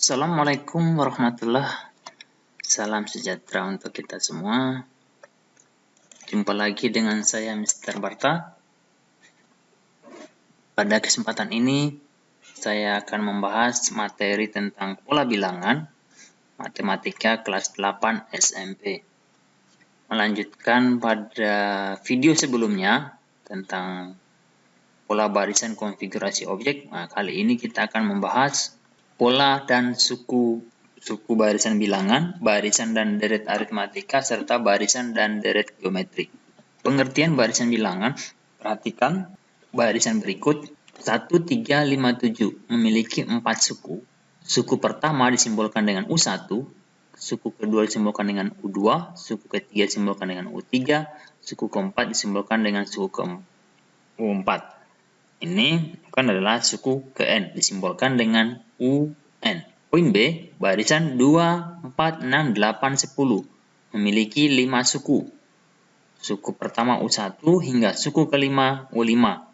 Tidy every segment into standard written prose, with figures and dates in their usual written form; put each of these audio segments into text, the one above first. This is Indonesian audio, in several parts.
Assalamualaikum warahmatullahi. Salam sejahtera untuk kita semua. Jumpa lagi dengan saya Mr. Barta. Pada kesempatan ini saya akan membahas materi tentang pola bilangan matematika kelas 8 SMP. Melanjutkan pada video sebelumnya tentang pola barisan konfigurasi objek. Nah, kali ini kita akan membahas pola dan suku barisan bilangan, barisan dan deret aritmatika, serta barisan dan deret geometri. Pengertian barisan bilangan, perhatikan barisan berikut. 1, 3, 5, 7 memiliki 4 suku. Suku pertama disimbolkan dengan U1, suku kedua disimbolkan dengan U2, suku ketiga disimbolkan dengan U3, suku keempat disimbolkan dengan suku U4. Ini bukan adalah suku ke N, disimbolkan dengan UN. Poin B, barisan 2, 4, 6, 8, 10 memiliki 5 suku. Suku pertama U1 hingga suku kelima U5.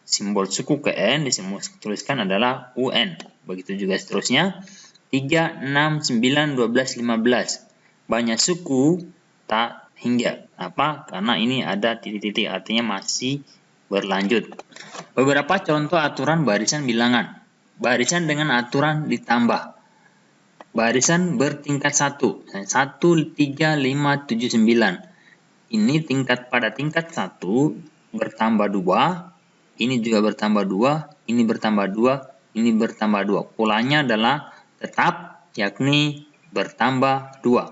Simbol suku ke N dituliskan adalah UN. Begitu juga seterusnya. 3, 6, 9, 12, 15. Banyak suku tak hingga. Apa? Karena ini ada titik-titik, artinya masih berlanjut. Beberapa contoh aturan barisan bilangan. Barisan dengan aturan ditambah. Barisan bertingkat 1. 1, 3, 5, 7, 9. Ini pada tingkat 1 bertambah 2. Ini juga bertambah 2. Ini bertambah 2. Ini bertambah 2. Polanya adalah tetap, yakni bertambah 2.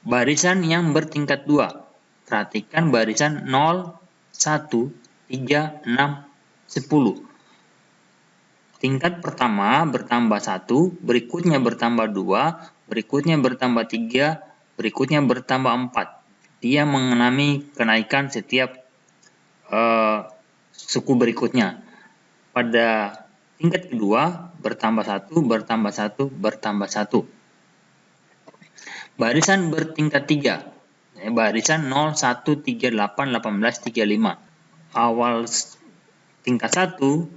Barisan yang bertingkat 2. Perhatikan barisan 0, 1, 3, 6, 10. Tingkat pertama bertambah 1, berikutnya bertambah 2, berikutnya bertambah 3, berikutnya bertambah 4. Dia mengalami kenaikan setiap suku berikutnya. Pada tingkat kedua bertambah 1, bertambah 1, bertambah 1. Barisan bertingkat 3. Barisan 0, 1, 3, 8, 18, 35. Awal tingkat 1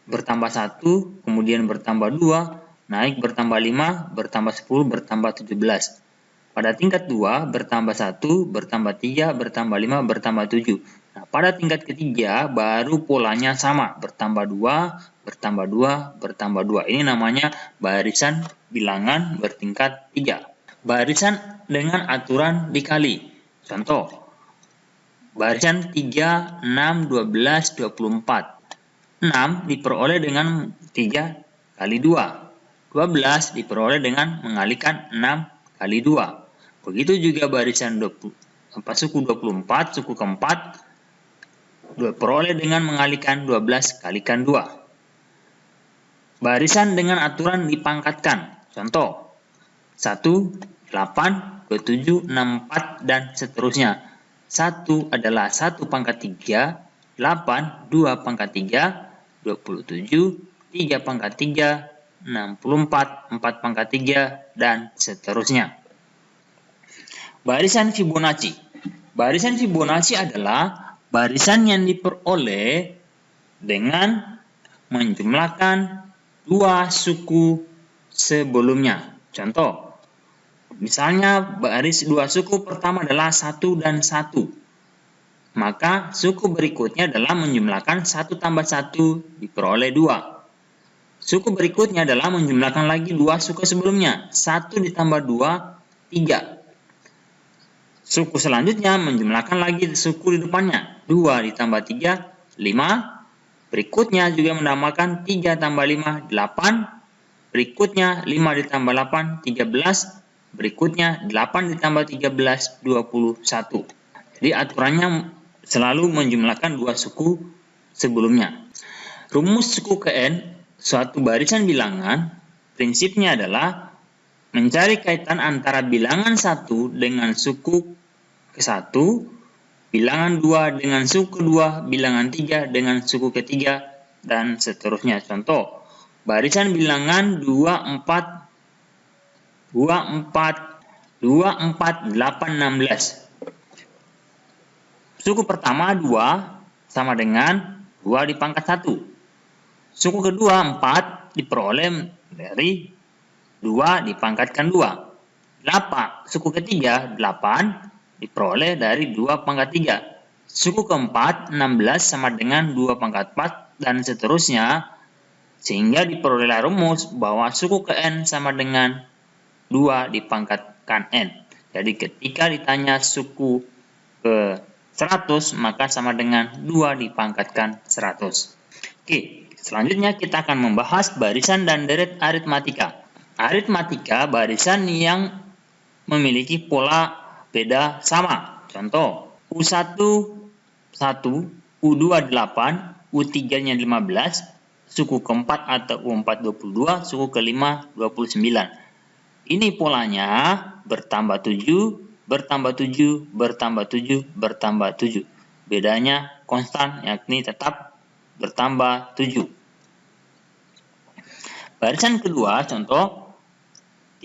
bertambah 1, kemudian bertambah 2, naik bertambah 5, bertambah 10, bertambah 17. Pada tingkat 2 bertambah 1, bertambah 3, bertambah 5, bertambah 7. Nah, pada tingkat ketiga baru polanya sama, bertambah 2, bertambah 2, bertambah 2. Ini namanya barisan bilangan bertingkat 3. Barisan dengan aturan dikali. Contoh, barisan 3, 6, 12, 24. 6 diperoleh dengan 3 kali 2. 12 diperoleh dengan mengalikan 6 kali 2. Begitu juga barisan suku 24, suku keempat, diperoleh dengan mengalikan 12 kalikan 2. Barisan dengan aturan dipangkatkan. Contoh, 1, 8, 27, 64, dan seterusnya. 1 adalah 1 pangkat 3, 8, 2 pangkat 3, 27, 3 pangkat 3, 64, 4 pangkat 3, dan seterusnya. Barisan Fibonacci. Barisan Fibonacci adalah barisan yang diperoleh dengan menjumlahkan 2 suku sebelumnya. Contoh, misalnya baris 2 suku pertama adalah 1 dan 1. Maka suku berikutnya adalah menjumlahkan 1 tambah 1 diperoleh 2. Suku berikutnya adalah menjumlahkan lagi 2 suku sebelumnya. 1 ditambah 2, 3. Suku selanjutnya menjumlahkan lagi suku di depannya. 2 ditambah 3, 5. Berikutnya juga menambahkan 3 tambah 5, 8. Berikutnya 5 ditambah 8, 13. Berikutnya 8 ditambah 13, 21. Jadi aturannya selalu menjumlahkan 2 suku sebelumnya. Rumus suku ke N suatu barisan bilangan prinsipnya adalah mencari kaitan antara bilangan 1 dengan suku ke-1, bilangan 2 dengan suku ke-2, bilangan 3 dengan suku ke-3, dan seterusnya. Contoh, barisan bilangan 24, 8, 16. Suku pertama 2 sama dengan 2 dipangkat 1. Suku kedua 4 diperoleh dari 2 dipangkatkan 2. 8, suku ketiga 8 diperoleh dari 2 pangkat 3. Suku keempat 16 sama dengan 2 pangkat 4 dan seterusnya, sehingga diperolehlah rumus bahwa suku ke n sama dengan 2 dipangkatkan n. Jadi ketika ditanya suku ke 100 maka sama dengan 2 dipangkatkan 100. Oke, selanjutnya kita akan membahas barisan dan deret aritmatika. Aritmatika barisan yang memiliki pola beda sama. Contoh, U1 1, U2 8, U3-nya 15, suku keempat atau U4 22, suku kelima 29. Ini polanya bertambah 7, bertambah 7, bertambah 7, bertambah 7. Bedanya konstan, yakni tetap bertambah 7. Barisan kedua, contoh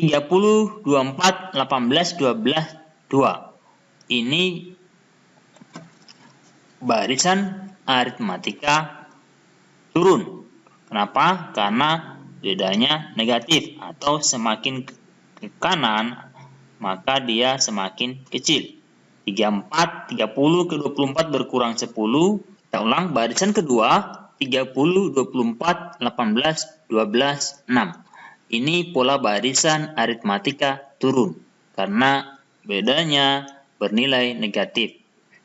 30, 24, 18, 12, 2. Ini barisan aritmatika turun. Kenapa? Karena bedanya negatif atau semakin ke kanan maka dia semakin kecil. 34, 30 ke 24 berkurang 10. Kita ulang, barisan kedua 30, 24, 18, 12, 6. Ini pola barisan aritmatika turun karena bedanya bernilai negatif.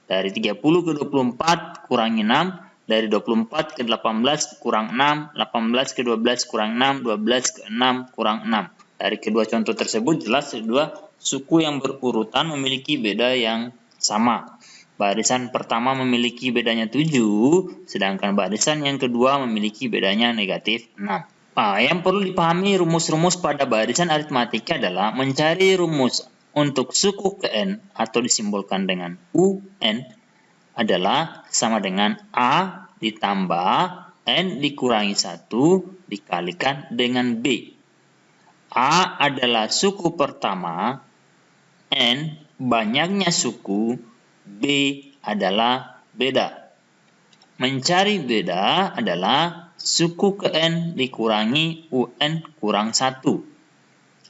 Dari 30 ke 24 kurangi 6, dari 24 ke 18 kurang 6, 18 ke 12 kurang 6, 12 ke 6 kurang 6. Dari kedua contoh tersebut jelas kedua suku yang berurutan memiliki beda yang sama. Barisan pertama memiliki bedanya 7, sedangkan barisan yang kedua memiliki bedanya negatif 6. Yang perlu dipahami rumus-rumus pada barisan aritmatika adalah mencari rumus untuk suku ke n atau disimbolkan dengan UN adalah sama dengan A ditambah N dikurangi 1 dikalikan dengan B. A adalah suku pertama, N banyaknya suku, B adalah beda. Mencari beda adalah suku ke N dikurangi UN kurang 1.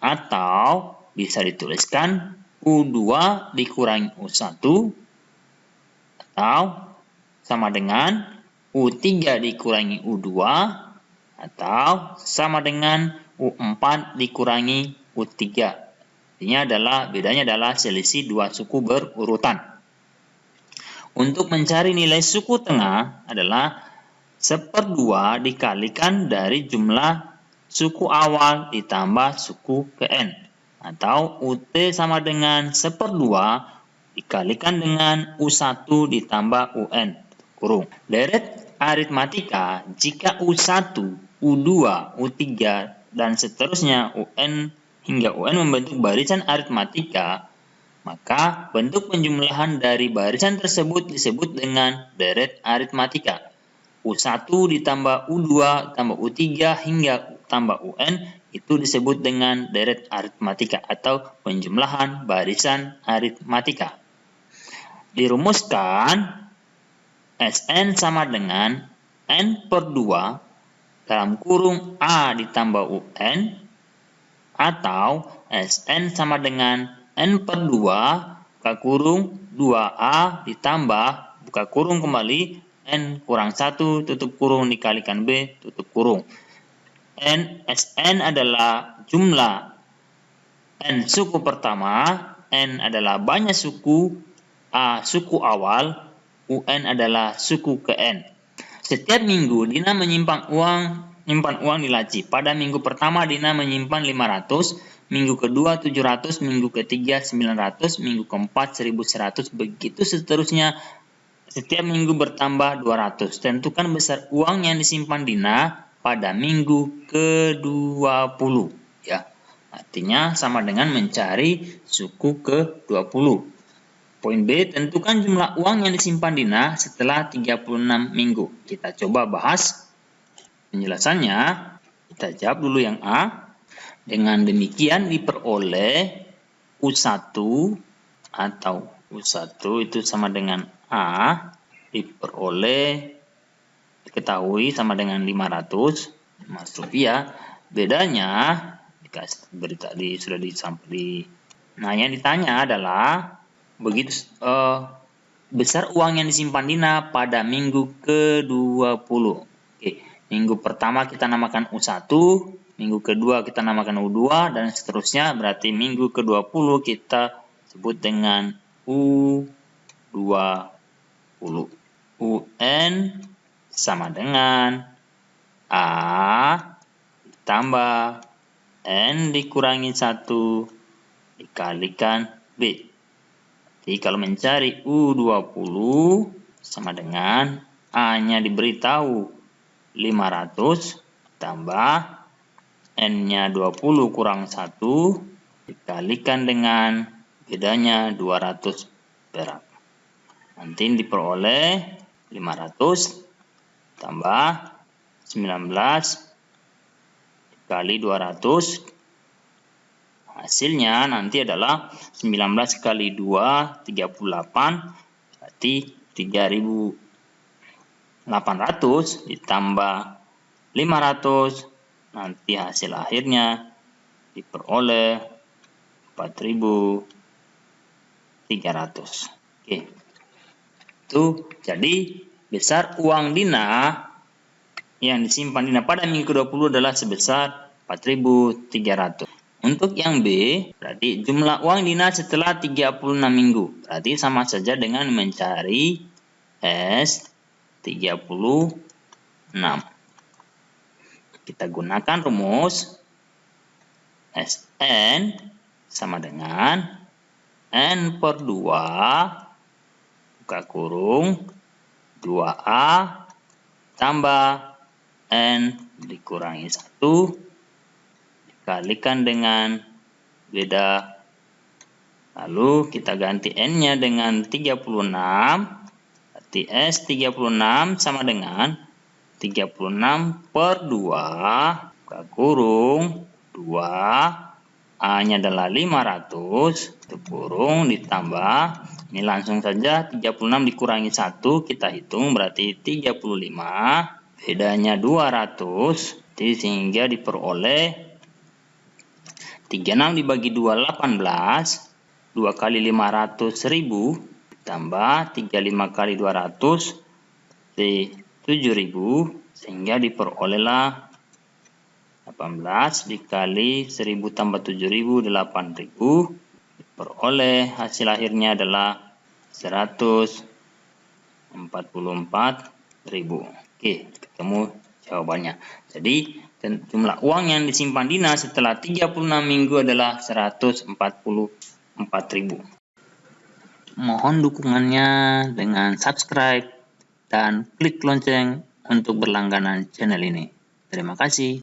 Atau bisa dituliskan U2 dikurangi U1 atau sama dengan U3 dikurangi U2 atau sama dengan U4 dikurangi U3. Bedanya adalah selisih dua suku berurutan. Untuk mencari nilai suku tengah adalah 1/2 dikalikan dari jumlah suku awal ditambah suku ke n. Atau UT sama dengan 1/2 dikalikan dengan U1 ditambah UN. Kurung. Deret aritmatika jika U1, U2, U3, dan seterusnya UN hingga UN membentuk barisan aritmatika, maka bentuk penjumlahan dari barisan tersebut disebut dengan deret aritmatika. U1 ditambah U2 tambah U3 hingga tambah UN itu disebut dengan deret aritmatika atau penjumlahan barisan aritmatika. Dirumuskan Sn sama dengan n/2 dalam kurung A ditambah UN atau Sn sama dengan n/2 buka kurung 2A ditambah buka kurung kembali n kurang 1 tutup kurung dikalikan B tutup kurung. Sn adalah jumlah n suku pertama, n adalah banyak suku, A suku awal, UN adalah suku ke n. Setiap minggu Dina menyimpan uang di laci. Pada minggu pertama Dina menyimpan 500, minggu kedua 700, minggu ketiga 900, minggu keempat 1100, begitu seterusnya. Setiap minggu bertambah 200. Tentukan besar uang yang disimpan Dina pada minggu ke-20. Ya, artinya sama dengan mencari suku ke-20. Poin B, tentukan jumlah uang yang disimpan Dina setelah 36 minggu. Kita coba bahas penjelasannya. Kita jawab dulu yang A. Dengan demikian diperoleh U1 atau U1 itu sama dengan A diperoleh diketahui sama dengan 500 rupiah bedanya sudah disampaikan. Nah, yang ditanya adalah begitu besar uang yang disimpan Dina pada minggu ke-20. Oke, minggu pertama kita namakan U1, minggu kedua kita namakan U2, dan seterusnya. Berarti minggu ke-20 kita sebut dengan U20. UN sama dengan A ditambah N dikurangi 1 dikalikan B. Jadi kalau mencari U20 sama dengan A-nya diberitahu 500 tambah N-nya 20 kurang 1 dikalikan dengan bedanya 200 perak. Nanti diperoleh 500 tambah 19 dikali 200. Hasilnya nanti adalah 19 kali 2, 38, berarti 3.800 ditambah 500, nanti hasil akhirnya diperoleh 4.300. Oke. Itu jadi besar uang Dina yang disimpan Dina pada minggu ke-20 adalah sebesar 4.300. Untuk yang B, berarti jumlah uang Dina setelah 36 minggu. Berarti sama saja dengan mencari S36. Kita gunakan rumus Sn sama dengan N per 2 buka kurung 2A tambah N dikurangi 1 dikalikan dengan beda. Lalu kita ganti N-nya dengan 36. Berarti S36 sama dengan 36 per 2 buka kurung 2. A-nya adalah 500 tutup kurung ditambah. Ini langsung saja 36 dikurangi 1 kita hitung berarti 35. Bedanya 200. Jadi sehingga diperoleh 36 dibagi 2 18. 2 kali 500.000 tambah 35 kali 200 7.000 sehingga diperolehlah 18 dikali 1.000 tambah 7.000 8.000. Diperoleh hasil akhirnya adalah 144.000. Oke, ketemu jawabannya. Jadi jumlah uang yang disimpan Dina setelah 36 minggu adalah 144.000. Mohon dukungannya dengan subscribe dan klik lonceng untuk berlangganan channel ini. Terima kasih.